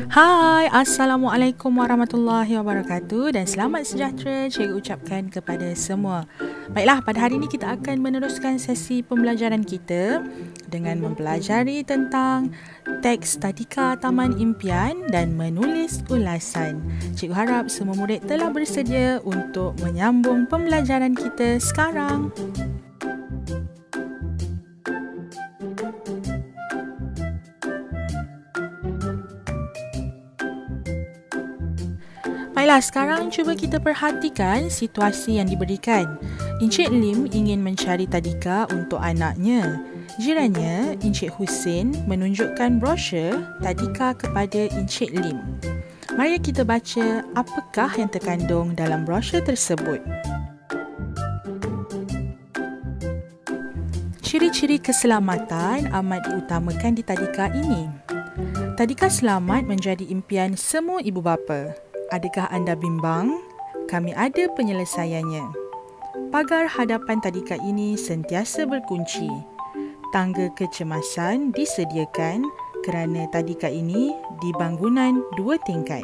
Hai, Assalamualaikum warahmatullahi wabarakatuh dan selamat sejahtera cikgu ucapkan kepada semua. Baiklah, pada hari ini kita akan meneruskan sesi pembelajaran kita dengan mempelajari tentang teks Tadika Taman Impian dan menulis ulasan. Cikgu harap semua murid telah bersedia untuk menyambung pembelajaran kita sekarang. Baiklah, sekarang cuba kita perhatikan situasi yang diberikan. Encik Lim ingin mencari tadika untuk anaknya. Jirannya, Encik Husin, menunjukkan brosur tadika kepada Encik Lim. Mari kita baca apakah yang terkandung dalam brosur tersebut. Ciri-ciri keselamatan amat diutamakan di tadika ini. Tadika selamat menjadi impian semua ibu bapa. Adakah anda bimbang? Kami ada penyelesaiannya. Pagar hadapan tadika ini sentiasa berkunci. Tangga kecemasan disediakan kerana tadika ini di bangunan 2 tingkat.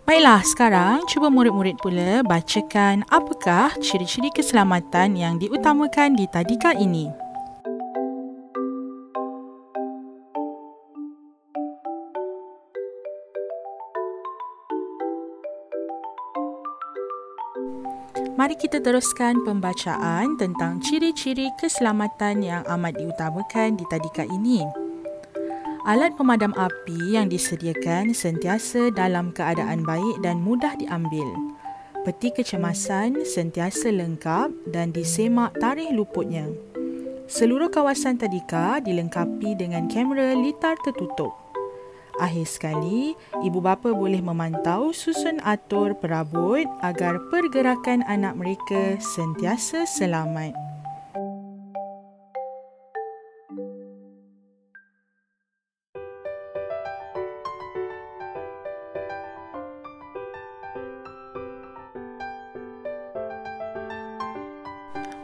Baiklah, sekarang cuba murid-murid pula bacakan apakah ciri-ciri keselamatan yang diutamakan di tadika ini. Mari kita teruskan pembacaan tentang ciri-ciri keselamatan yang amat diutamakan di tadika ini. Alat pemadam api yang disediakan sentiasa dalam keadaan baik dan mudah diambil. Peti kecemasan sentiasa lengkap dan disemak tarikh luputnya. Seluruh kawasan tadika dilengkapi dengan kamera litar tertutup. Akhir sekali, ibu bapa boleh memantau susun atur perabot agar pergerakan anak mereka sentiasa selamat.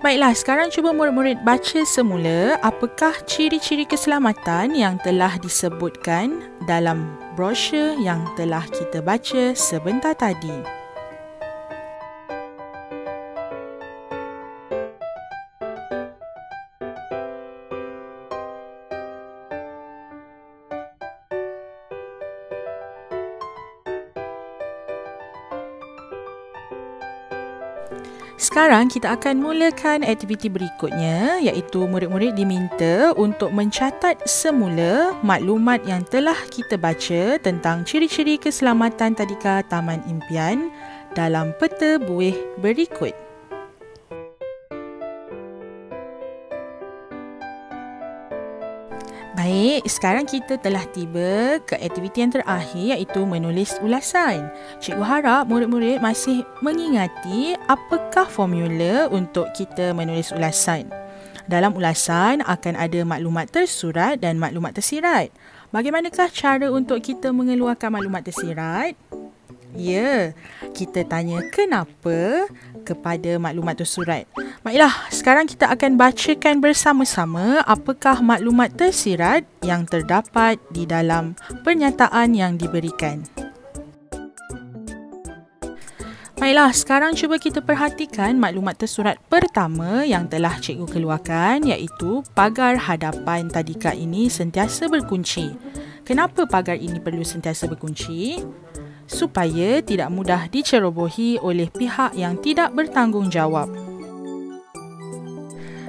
Baiklah, sekarang cuba murid-murid baca semula apakah ciri-ciri keselamatan yang telah disebutkan dalam brosur yang telah kita baca sebentar tadi. Sekarang kita akan mulakan aktiviti berikutnya, iaitu murid-murid diminta untuk mencatat semula maklumat yang telah kita baca tentang ciri-ciri keselamatan tadika Taman Impian dalam peta buih berikut. Baik, sekarang kita telah tiba ke aktiviti yang terakhir, iaitu menulis ulasan. Cikgu harap murid-murid masih mengingati apakah formula untuk kita menulis ulasan. Dalam ulasan akan ada maklumat tersurat dan maklumat tersirat. Bagaimanakah cara untuk kita mengeluarkan maklumat tersirat? Ya, kita tanya kenapa kepada maklumat tersurat. Baiklah, sekarang kita akan bacakan bersama-sama apakah maklumat tersirat yang terdapat di dalam pernyataan yang diberikan. Baiklah, sekarang cuba kita perhatikan maklumat tersurat pertama yang telah cikgu keluarkan, iaitu pagar hadapan tadika ini sentiasa berkunci. Kenapa pagar ini perlu sentiasa berkunci? Supaya tidak mudah dicerobohi oleh pihak yang tidak bertanggungjawab.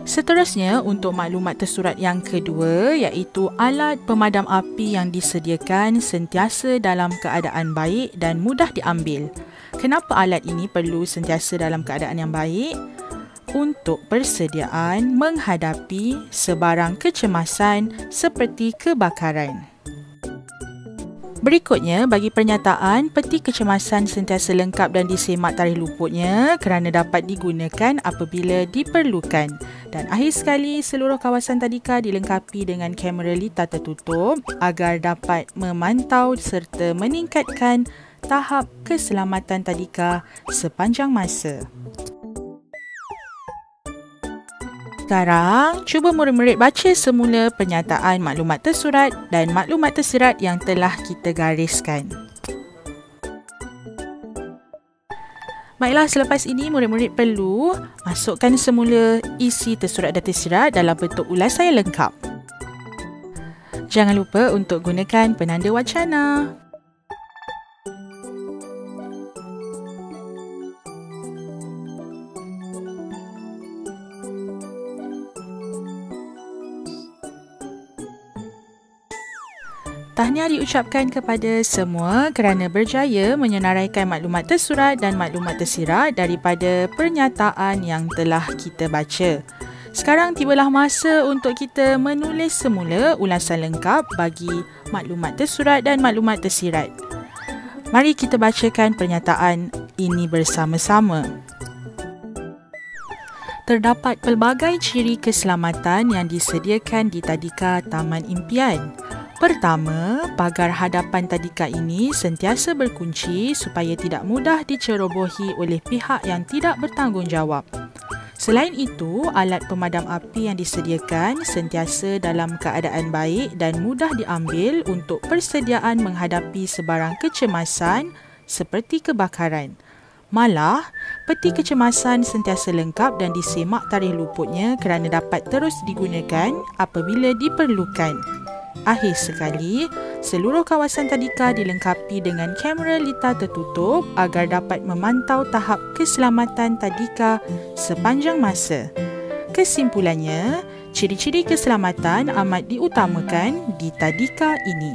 Seterusnya, untuk maklumat tersurat yang kedua, iaitu alat pemadam api yang disediakan sentiasa dalam keadaan baik dan mudah diambil. Kenapa alat ini perlu sentiasa dalam keadaan yang baik? Untuk persediaan menghadapi sebarang kecemasan seperti kebakaran. Berikutnya, bagi pernyataan, peti kecemasan sentiasa lengkap dan disemak tarikh luputnya kerana dapat digunakan apabila diperlukan. Dan akhir sekali, seluruh kawasan tadika dilengkapi dengan kamera litar tertutup agar dapat memantau serta meningkatkan tahap keselamatan tadika sepanjang masa. Sekarang, cuba murid-murid baca semula pernyataan maklumat tersurat dan maklumat tersirat yang telah kita gariskan. Baiklah, selepas ini murid-murid perlu masukkan semula isi tersurat dan tersirat dalam bentuk ulasan yang lengkap. Jangan lupa untuk gunakan penanda wacana. Tahniah diucapkan kepada semua kerana berjaya menyenaraikan maklumat tersurat dan maklumat tersirat daripada pernyataan yang telah kita baca. Sekarang tibalah masa untuk kita menulis semula ulasan lengkap bagi maklumat tersurat dan maklumat tersirat. Mari kita bacakan pernyataan ini bersama-sama. Terdapat pelbagai ciri keselamatan yang disediakan di tadika Taman Impian. Pertama, pagar hadapan tadika ini sentiasa berkunci supaya tidak mudah dicerobohi oleh pihak yang tidak bertanggungjawab. Selain itu, alat pemadam api yang disediakan sentiasa dalam keadaan baik dan mudah diambil untuk persediaan menghadapi sebarang kecemasan seperti kebakaran. Malah, peti kecemasan sentiasa lengkap dan disemak tarikh luputnya kerana dapat terus digunakan apabila diperlukan. Akhir sekali, seluruh kawasan tadika dilengkapi dengan kamera litar tertutup agar dapat memantau tahap keselamatan tadika sepanjang masa. Kesimpulannya, ciri-ciri keselamatan amat diutamakan di tadika ini.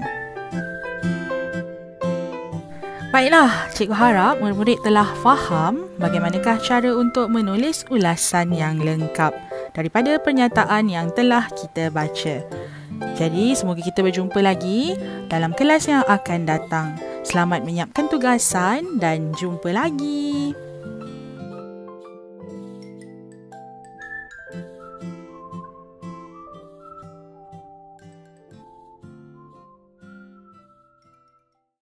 Baiklah, cikgu harap murid-murid telah faham bagaimanakah cara untuk menulis ulasan yang lengkap daripada pernyataan yang telah kita baca. Jadi, semoga kita berjumpa lagi dalam kelas yang akan datang. Selamat menyiapkan tugasan dan jumpa lagi.